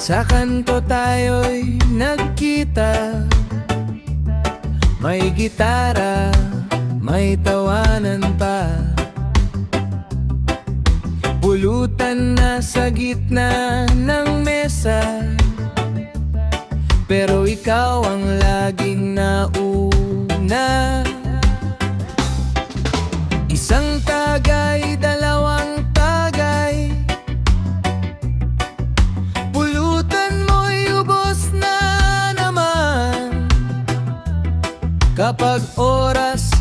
Sa kanto tayo'y nagkita, may gitara, may tawanan pa. Pulutan na sa gitna ng mesa, pero ikaw ang laging nauna. Isang tagay, dalawang tagay, pulutan mo'y ubos na naman. Kapag oras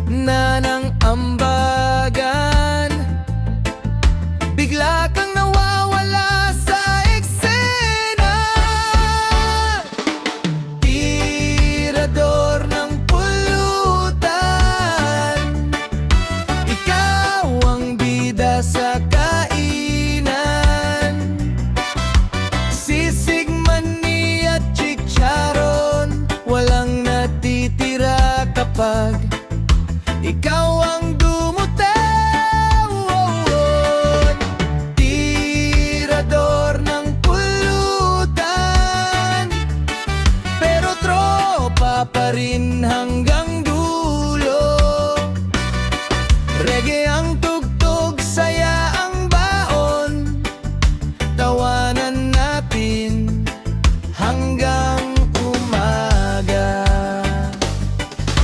na ng ambagan, bigla kang nawawala sa eksena. Tirador ng pulutan, ikaw ang bida sa kainan. Sisig, mani at chicharon, walang natitira kapag ikaw ang dumutaw. Tirador ng pulutan, pero tropa pa rin hanggang dulo. Reggae ang tugtog, saya ang baon, tawanan natin hanggang umaga.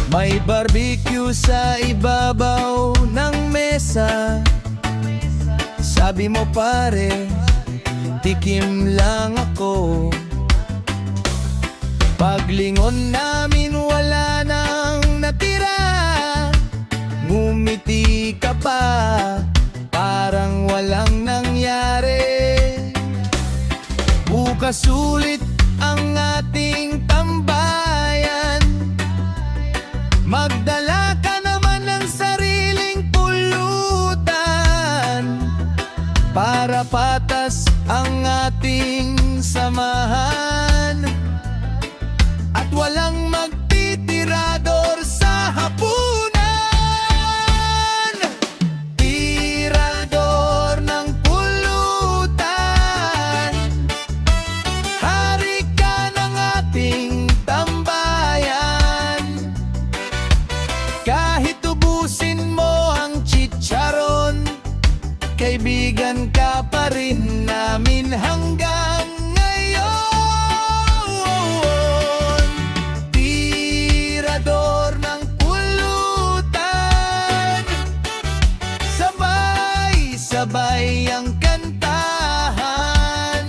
May barbecue sa ibabaw ng mesa, sabi mo pare, tikim lang ako. Paglingon namin wala nang natira, ngumiti ka pa, parang walang nangyari. Bukas ulit ang ating tambayan, magdala ka naman ng sariling pulutan, para patas ang ating samahan, at walang magtitirador sa hapunan. Tirador ng pulutan, hari ka ng ating tambayan. Kahit ubusin mo ang chicharon, kaibigan ka pa rin namin hanggang ngayon. Tirador ng pulutan, sabay-sabay ang kantahan.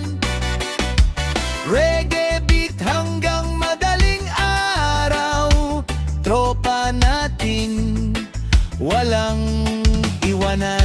Reggae beat hanggang madaling araw, tropa natin walang iwanan.